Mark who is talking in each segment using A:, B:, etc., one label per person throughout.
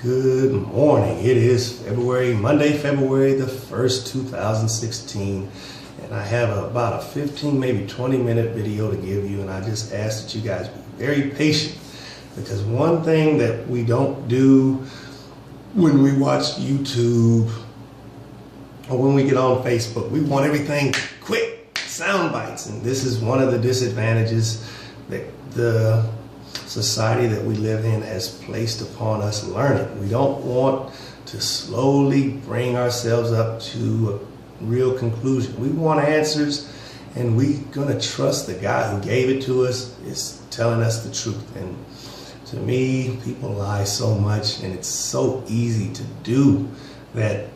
A: Good morning. It is Monday, February the 1st, 2016. And I have about a 15, maybe 20-minute video to give you. And I just ask that you guys be very patient. Because one thing that we don't do when we watch YouTube or when we get on Facebook, we want everything quick, sound bites. And this is one of the disadvantages that the society that we live in has placed upon us learning. We don't want to slowly bring ourselves up to a real conclusion. We want answers, and we're going to trust the guy who gave it to us is telling us the truth. And to me, people lie so much, and it's so easy to do that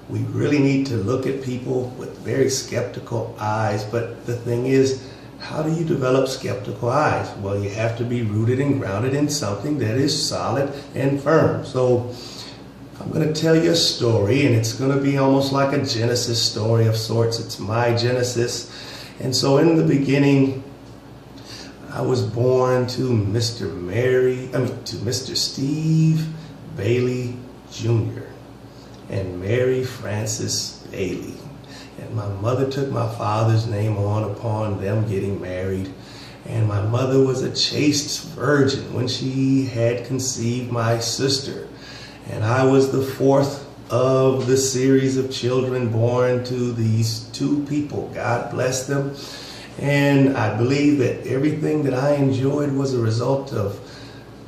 A: we really need to look at people with very skeptical eyes. But the thing is, how do you develop skeptical eyes? Well, you have to be rooted and grounded in something that is solid and firm. So I'm going to tell you a story, and it's going to be almost like a Genesis story of sorts. It's my Genesis. And so in the beginning, I was born to Mr. Steve Bailey Jr. and Mary Frances Bailey. And my mother took my father's name on upon them getting married. And my mother was a chaste virgin when she had conceived my sister. And I was the fourth of the series of children born to these two people. God bless them. And I believe that everything that I enjoyed was a result of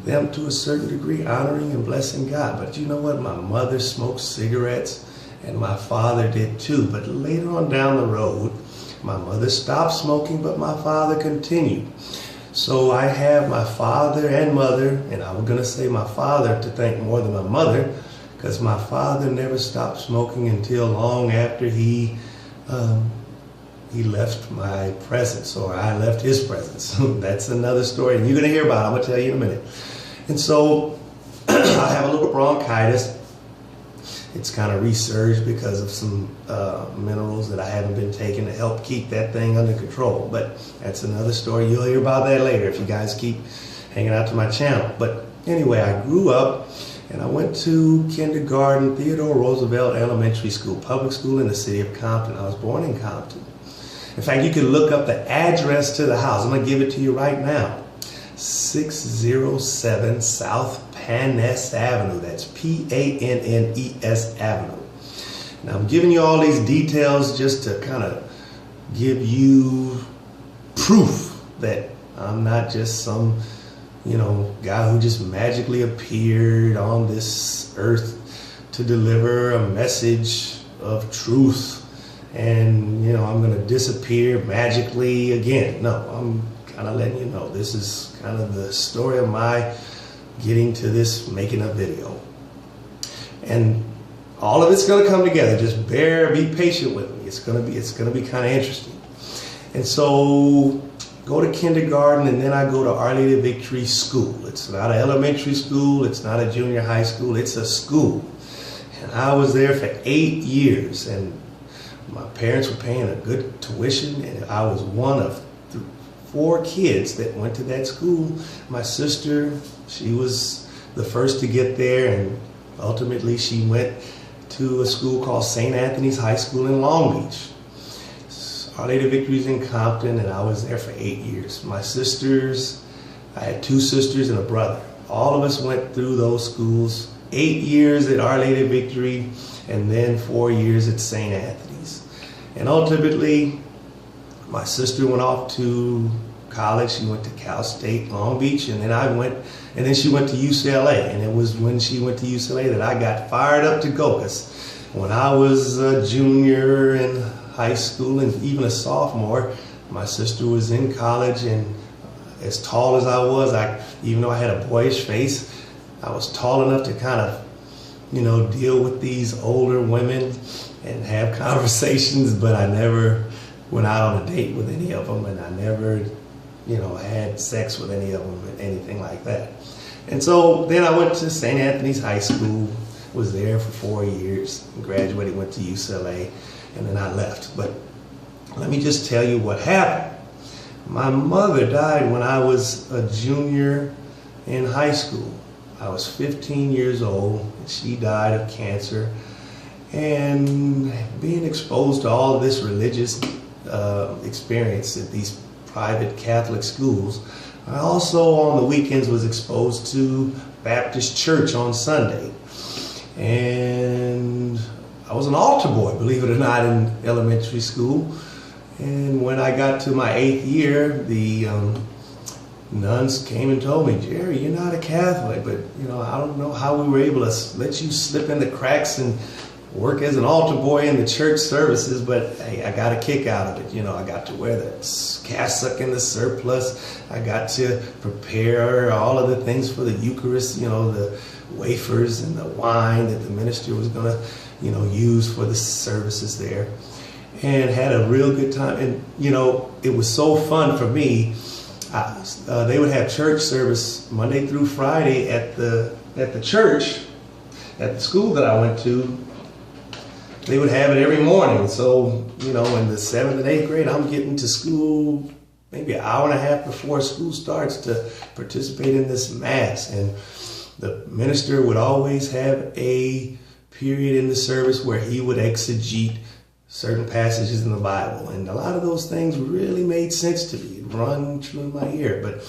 A: them to a certain degree honoring and blessing God. But you know what? My mother smoked cigarettes, and my father did too. But later on down the road, my mother stopped smoking, but my father continued. So I have my father and mother, and I was going to say my father to thank more than my mother, because my father never stopped smoking until long after he left my presence, or I left his presence. That's another story, and you're going to hear about it. I'm going to tell you in a minute. And so I have a little bronchitis. It's kind of resurged because of some minerals that I haven't been taking to help keep that thing under control. But that's another story. You'll hear about that later if you guys keep hanging out to my channel. But anyway, I grew up and I went to kindergarten, Theodore Roosevelt Elementary School, public school in the city of Compton. I was born in Compton. In fact, you can look up the address to the house. I'm going to give it to you right now. 607 South Pannes Avenue. That's Pannes Avenue. Now I'm giving you all these details just to kind of give you proof that I'm not just some, guy who just magically appeared on this earth to deliver a message of truth and, I'm going to disappear magically again. No, I'm kind of letting you know this is kind of the story of my getting to this making a video, and all of it's going to come together. Just be patient with me. It's going to be kind of interesting. And so go to kindergarten, and then I go to Our Lady of Victory School. It's not an elementary school, it's not a junior high school, it's a school. And I was there for 8 years, and my parents were paying a good tuition, and I was one of 4 kids that went to that school. My sister, she was the first to get there, and ultimately she went to a school called St. Anthony's High School in Long Beach. Our Lady of Victory's in Compton, and I was there for 8 years. My sisters, I had 2 sisters and a brother. All of us went through those schools. 8 years at Our Lady of Victory, and then 4 years at St. Anthony's. And ultimately, my sister went off to college. She went to Cal State Long Beach, and then she went to UCLA. And it was when she went to UCLA that I got fired up to go. Because when I was a junior in high school and even a sophomore, my sister was in college, and as tall as I was, even though I had a boyish face, I was tall enough to kind of, deal with these older women and have conversations, but I never went out on a date with any of them, and I never, had sex with any of them or anything like that. And so then I went to St. Anthony's High School, was there for 4 years, graduated, went to UCLA, and then I left. But let me just tell you what happened. My mother died when I was a junior in high school. I was 15 years old. And she died of cancer. And being exposed to all of this religious experience at these private Catholic schools, I also on the weekends was exposed to Baptist church on Sunday. And I was an altar boy, believe it or not, in elementary school. And when I got to my 8th year, the nuns came and told me, Jerry, you're not a Catholic, but I don't know how we were able to let you slip in the cracks and work as an altar boy in the church services, but hey, I got a kick out of it. I got to wear the cassock and the surplice. I got to prepare all of the things for the Eucharist, the wafers and the wine that the minister was going to, use for the services there, and had a real good time. And, it was so fun for me. They would have church service Monday through Friday at the church, at the school that I went to. They would have it every morning. So, in the 7th and 8th grade, I'm getting to school maybe an hour and a half before school starts to participate in this mass. And the minister would always have a period in the service where he would exegete certain passages in the Bible. And a lot of those things really made sense to me. It run through my ear. But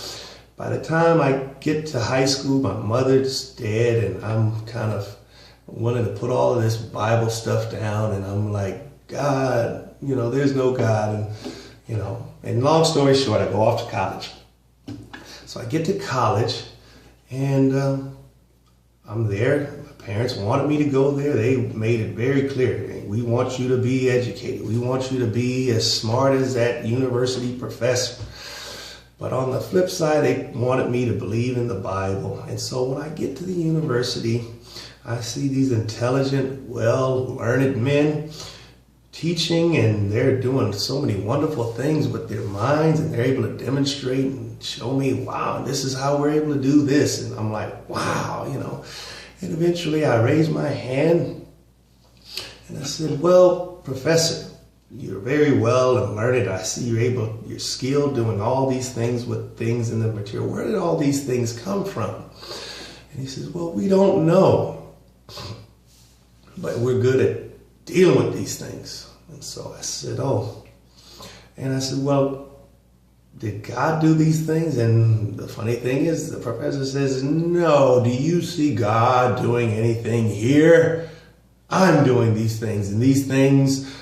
A: by the time I get to high school, my mother's dead, and I'm kind of wanted to put all of this Bible stuff down, and I'm like, God, there's no God, and long story short, I go off to college. So I get to college, and I'm there. My parents wanted me to go there. They made it very clear. We want you to be educated. We want you to be as smart as that university professor. But on the flip side, they wanted me to believe in the Bible. And so when I get to the university, I see these intelligent, well-learned men teaching, and they're doing so many wonderful things with their minds, and they're able to demonstrate and show me, wow, this is how we're able to do this. And I'm like, wow, And eventually I raised my hand and I said, well, professor, you're very well and learned. I see you're skilled doing all these things with things in the material. Where did all these things come from? And he says, well, we don't know, but we're good at dealing with these things. And so I said, oh. And I said, well, did God do these things? And the funny thing is, the professor says, no, do you see God doing anything here? I'm doing these things, and these things,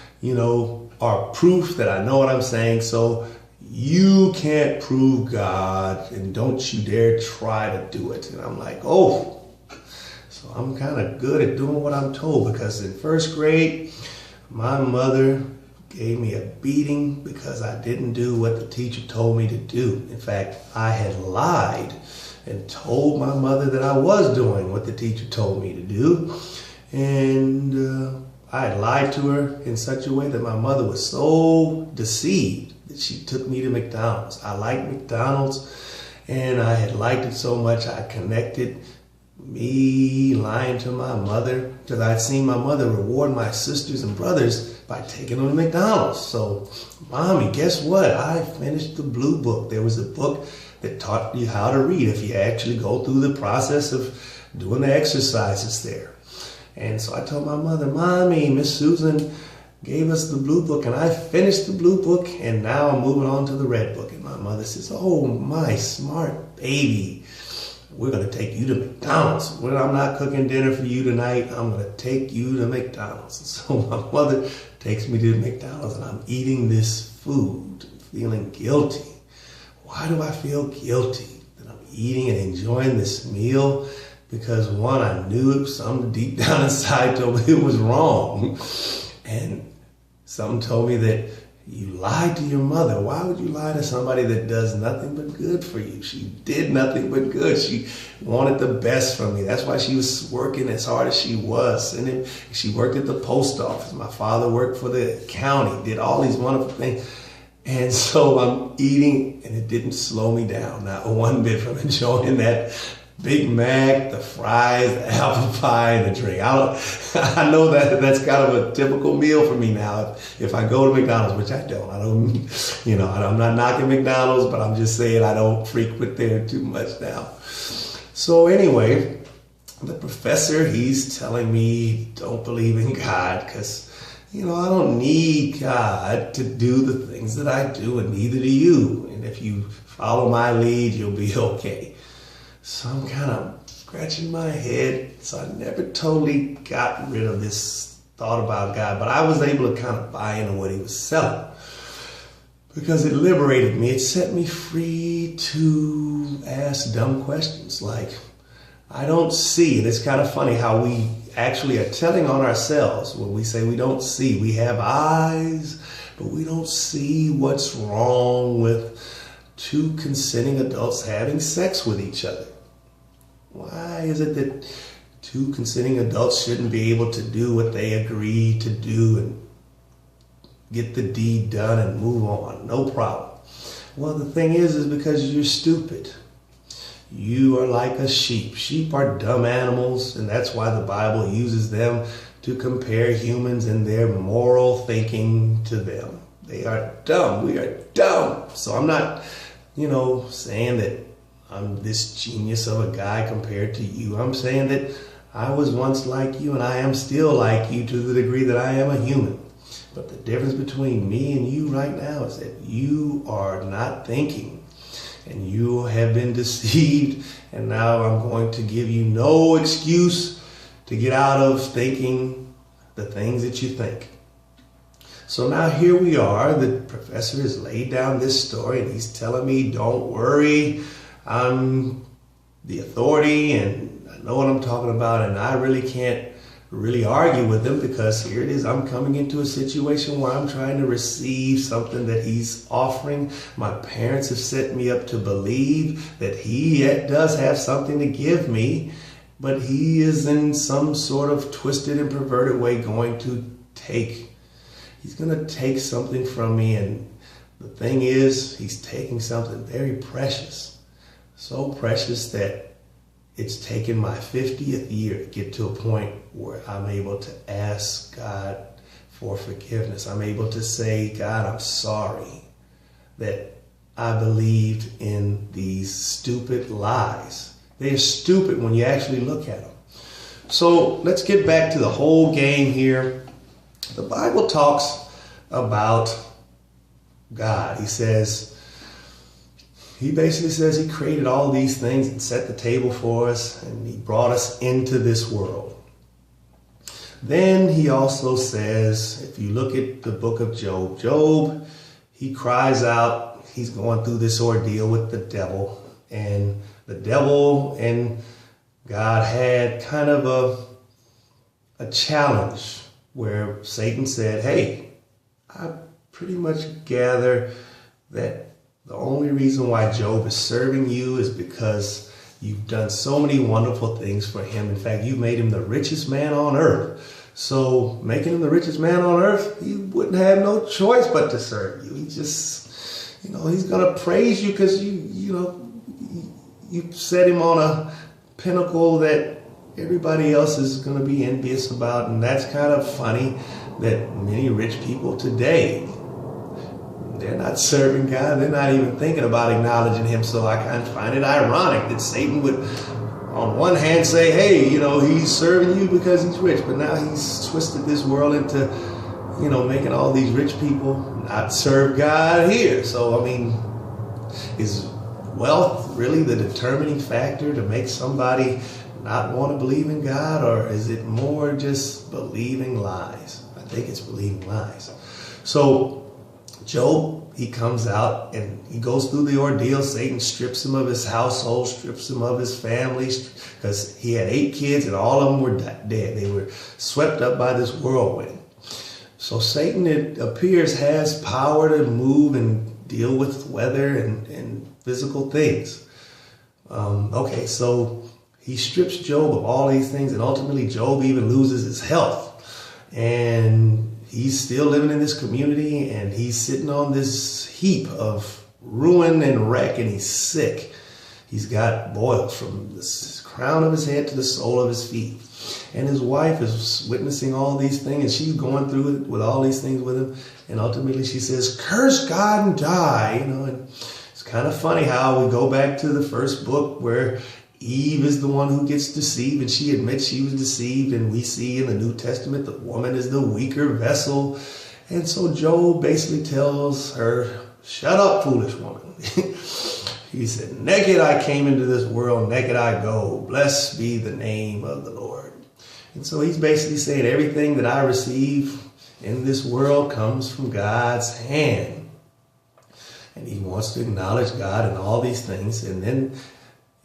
A: are proof that I know what I'm saying. So you can't prove God, and don't you dare try to do it. And I'm like, oh. So I'm kind of good at doing what I'm told, because in 1st grade, my mother gave me a beating because I didn't do what the teacher told me to do. In fact, I had lied and told my mother that I was doing what the teacher told me to do. And I had lied to her in such a way that my mother was so deceived that she took me to McDonald's. I liked McDonald's, and I had liked it so much I connected me lying to my mother, because I'd seen my mother reward my sisters and brothers by taking them to McDonald's. So, Mommy, guess what? I finished the Blue Book. There was a book that taught you how to read if you actually go through the process of doing the exercises there. And so I told my mother, Mommy, Miss Susan gave us the Blue Book, and I finished the Blue Book, and now I'm moving on to the Red Book. And my mother says, oh, my smart baby, we're going to take you to McDonald's. When I'm not cooking dinner for you tonight, I'm going to take you to McDonald's. And so my mother takes me to McDonald's, and I'm eating this food, feeling guilty. Why do I feel guilty that I'm eating and enjoying this meal? Because one, I knew something deep down inside told me it was wrong. And something told me that you lied to your mother. Why would you lie to somebody that does nothing but good for you? She did nothing but good. She wanted the best from me. That's why she was working as hard as she was. And she worked at the post office. My father worked for the county, did all these wonderful things. And so I'm eating, and it didn't slow me down, not one bit, from enjoying that Big Mac, the fries, the apple pie, and the drink. I know that that's kind of a typical meal for me now. If I go to McDonald's, which I don't, I'm not knocking McDonald's, but I'm just saying I don't frequent there too much now. So anyway, the professor, he's telling me don't believe in God because, I don't need God to do the things that I do, and neither do you. And if you follow my lead, you'll be okay. So I'm kind of scratching my head. So I never totally got rid of this thought about God, but I was able to kind of buy into what he was selling because it liberated me. It set me free to ask dumb questions like, I don't see. And it's kind of funny how we actually are telling on ourselves when we say we don't see. We have eyes, but we don't see what's wrong with two consenting adults having sex with each other. Why is it that two consenting adults shouldn't be able to do what they agree to do and get the deed done and move on? No problem. Well, the thing is because you're stupid. You are like a sheep. Sheep are dumb animals, and that's why the Bible uses them to compare humans and their moral thinking to them. They are dumb. We are dumb. So I'm not, saying that I'm this genius of a guy compared to you. I'm saying that I was once like you, and I am still like you to the degree that I am a human. But the difference between me and you right now is that you are not thinking. And you have been deceived, and now I'm going to give you no excuse to get out of thinking the things that you think. So now here we are. The professor has laid down this story, and he's telling me, don't worry, I'm the authority, and I know what I'm talking about, and I really can't argue with him because here it is, I'm coming into a situation where I'm trying to receive something that he's offering. My parents have set me up to believe that he does have something to give me, but he is in some sort of twisted and perverted way he's going to take something from me. And the thing is, he's taking something very precious, so precious that it's taken my 50th year to get to a point where I'm able to ask God for forgiveness. I'm able to say, God, I'm sorry that I believed in these stupid lies. They're stupid when you actually look at them. So let's get back to the whole game here. The Bible talks about God. He basically says he created all these things and set the table for us, and he brought us into this world. Then he also says, if you look at the book of Job, he cries out, he's going through this ordeal with the devil, and the devil and God had kind of a challenge where Satan said, hey, I pretty much gather that the only reason why Job is serving you is because you've done so many wonderful things for him. In fact, you made him the richest man on earth. So making him the richest man on earth, he wouldn't have no choice but to serve you. He just, he's going to praise you because you set him on a pinnacle that everybody else is going to be envious about. And that's kind of funny that many rich people today, they're not serving God. They're not even thinking about acknowledging him. So I kind of find it ironic that Satan would, on one hand, say, hey, he's serving you because he's rich. But now he's twisted this world into, making all these rich people not serve God here. So, is wealth really the determining factor to make somebody not want to believe in God? Or is it more just believing lies? I think it's believing lies. So Job, he comes out and he goes through the ordeal. Satan strips him of his household, strips him of his family, because he had 8 kids and all of them were dead. They were swept up by this whirlwind. So Satan, it appears, has power to move and deal with weather and physical things. So he strips Job of all these things, and ultimately Job even loses his health. And he's still living in this community, and he's sitting on this heap of ruin and wreck, and he's sick. He's got boils from the crown of his head to the sole of his feet. And his wife is witnessing all these things, and she's going through it with all these things with him. And ultimately she says, curse God and die. And it's kind of funny how we go back to the first book where Eve is the one who gets deceived, and she admits she was deceived. And we see in the New Testament, the woman is the weaker vessel. And so Job basically tells her, shut up, foolish woman. He said, naked I came into this world, naked I go. Blessed be the name of the Lord. And so he's basically saying everything that I receive in this world comes from God's hand. And he wants to acknowledge God in all these things. And then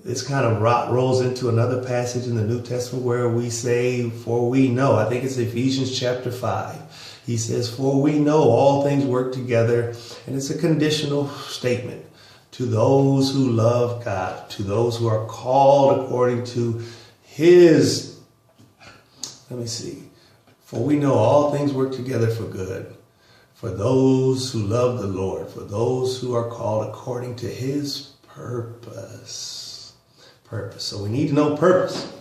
A: this kind of rolls into another passage in the New Testament where we say, for we know, I think it's Ephesians chapter 5. He says, for we know all things work together. And it's a conditional statement. To those who love God, to those who are called according to his, for we know all things work together for good. For those who love the Lord, for those who are called according to his purpose. So we need to know purpose.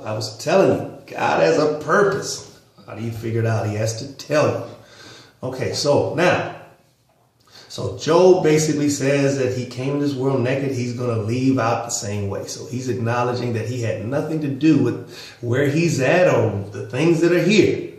A: I was telling you, God has a purpose. How do you figure it out? He has to tell you. Okay, so Job basically says that he came in this world naked. He's going to leave out the same way. So he's acknowledging that he had nothing to do with where he's at or the things that are here.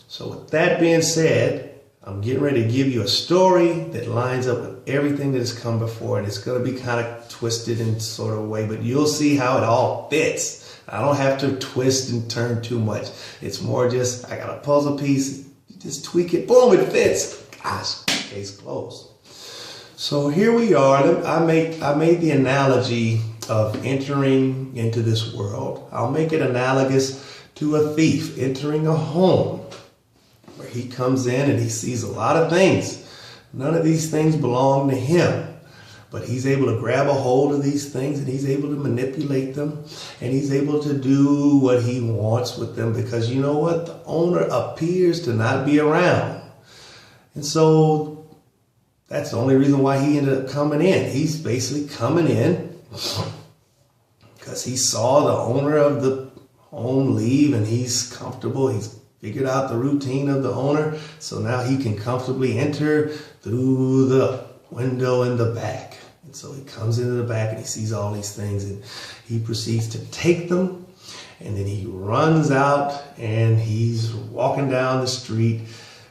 A: So with that being said, I'm getting ready to give you a story that lines up with everything that has come before. And it's going to be kind of twisted in sort of a way, but you'll see how it all fits. I don't have to twist and turn too much. It's more just, I got a puzzle piece, you just tweak it, boom, it fits. Gosh, case closed. So here we are. I made the analogy of entering into this world. I'll make it analogous to a thief entering a home where he comes in and he sees a lot of things. None of these things belong to him, but he's able to grab a hold of these things and he's able to manipulate them and he's able to do what he wants with them because you know what? The owner appears to not be around. And so that's the only reason why he ended up coming in. He's basically coming in because he saw the owner of the home leave and he's comfortable. He's figured out the routine of the owner. So now he can comfortably enter through the window in the back. And so he comes into the back and he sees all these things and he proceeds to take them. And then he runs out and he's walking down the street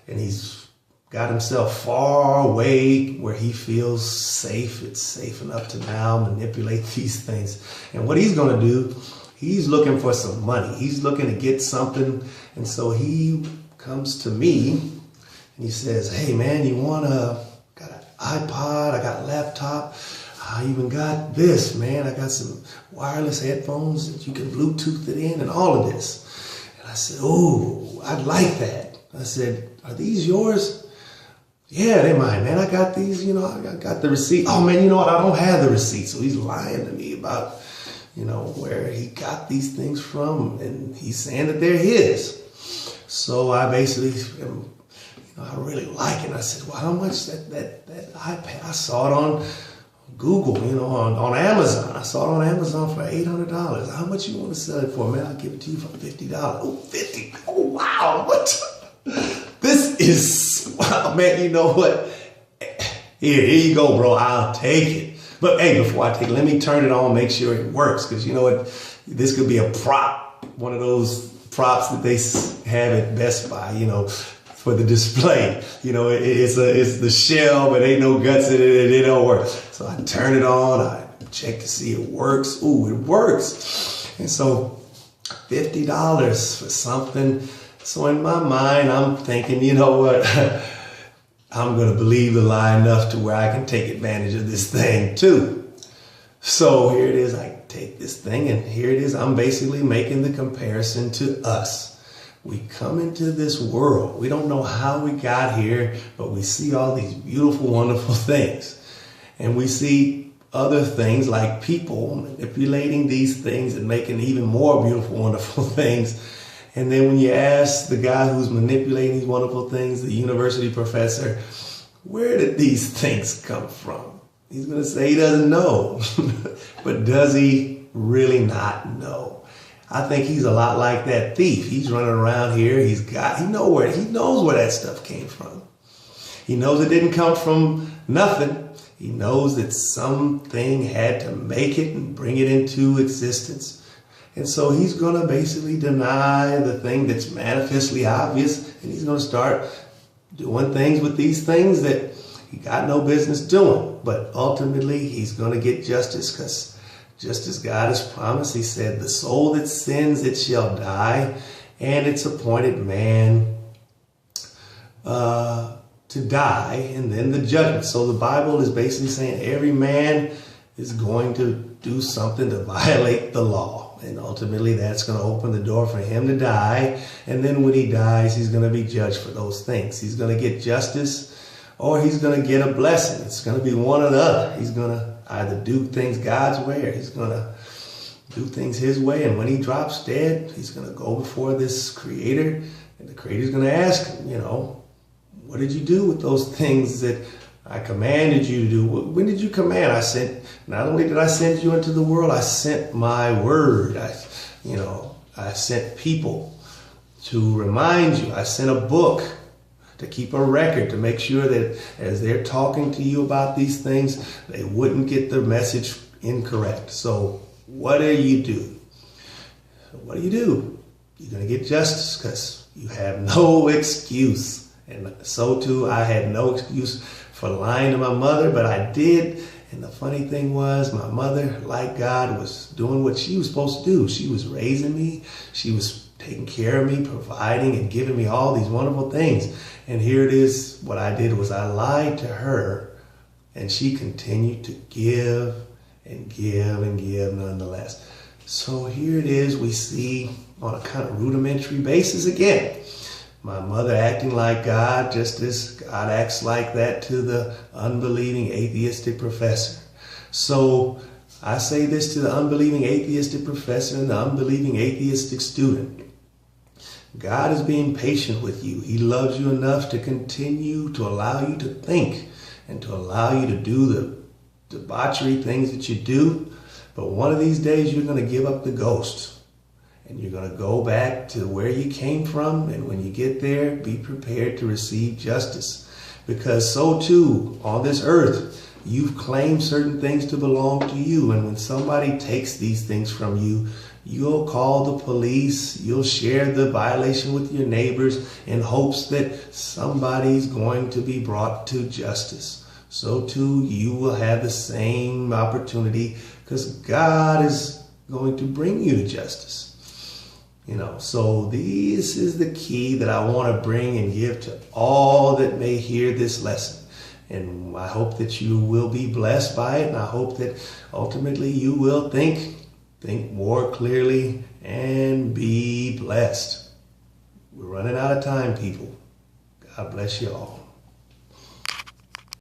A: and he's got himself far away where he feels safe. It's safe enough to now manipulate these things. And what he's going to do, he's looking for some money. He's looking to get something. And so he comes to me and he says, hey man, you want got an iPod, I got a laptop, I even got this, man. I got some wireless headphones that you can Bluetooth it in and all of this. And I said, oh, I'd like that. I said, are these yours? Yeah, they're mine, man. I got these, I got the receipt. Oh man, you know what? I don't have the receipt. So he's lying to me about, where he got these things from. And he's saying that they're his. So I basically, I really like it. I said, well, how much that iPad? I saw it on Google, on Amazon. I saw it on Amazon for $800. How much you want to sell it for, man? I'll give it to you for $50. Oh, $50. Oh, wow. What? This is, wow, man, you know what? Here you go, bro. I'll take it. But hey, before I take it, let me turn it on, make sure it works. Because you know what? This could be a prop, one of those props that they have at Best Buy, for the display. It's the shell, but ain't no guts in it, and it don't work. So I turn it on, I check to see it works. Ooh, it works. And so $50 for something. So in my mind, I'm thinking, you know what? I'm going to believe the lie enough to where I can take advantage of this thing too. So here it is. I take this thing and here it is. I'm basically making the comparison to us. We come into this world. We don't know how we got here, but we see all these beautiful, wonderful things. And we see other things like people manipulating these things and making even more beautiful, wonderful things. And then when you ask the guy who's manipulating these wonderful things, the university professor, where did these things come from? He's going to say he doesn't know. But does he really not know? I think he's a lot like that thief. He's running around here. He knows where that stuff came from. He knows it didn't come from nothing. He knows that something had to make it and bring it into existence. And so he's going to basically deny the thing that's manifestly obvious, and he's going to start doing things with these things that he got no business doing. But ultimately, he's going to get justice, because just as God has promised, he said, the soul that sins, it shall die, and it's appointed man to die, and then the judgment. So the Bible is basically saying every man is going to do something to violate the law. And ultimately that's going to open the door for him to die. And then when he dies, he's going to be judged for those things. He's going to get justice, or he's going to get a blessing. It's going to be one or the other. He's going to either do things God's way, or he's going to do things his way. And when he drops dead, he's going to go before this Creator, and the Creator's going to ask him, what did you do with those things that I commanded you to do? When did you command? Not only did I send you into the world, I sent my word. I sent people to remind you. I sent a book to keep a record, to make sure that as they're talking to you about these things, they wouldn't get the message incorrect. So what do you do? You're going to get justice, because you have no excuse. And so too, I had no excuse for lying to my mother, but I did. And the funny thing was, my mother, like God, was doing what she was supposed to do. She was raising me. She was taking care of me, providing and giving me all these wonderful things. And here it is, what I did was I lied to her, and she continued to give and give and give nonetheless. So here it is, we see on a kind of rudimentary basis again, my mother acting like God, just as God acts like that to the unbelieving atheistic professor. So I say this to the unbelieving atheistic professor and the unbelieving atheistic student. God is being patient with you. He loves you enough to continue to allow you to think and to allow you to do the debauchery things that you do. But one of these days, you're going to give up the ghost. And you're going to go back to where you came from. And when you get there, be prepared to receive justice. Because so too, on this earth, you've claimed certain things to belong to you. And when somebody takes these things from you, you'll call the police. You'll share the violation with your neighbors in hopes that somebody's going to be brought to justice. So too, you will have the same opportunity, because God is going to bring you to justice. So this is the key that I want to bring and give to all that may hear this lesson. And I hope that you will be blessed by it. And I hope that ultimately you will think more clearly and be blessed. We're running out of time, people. God bless you all.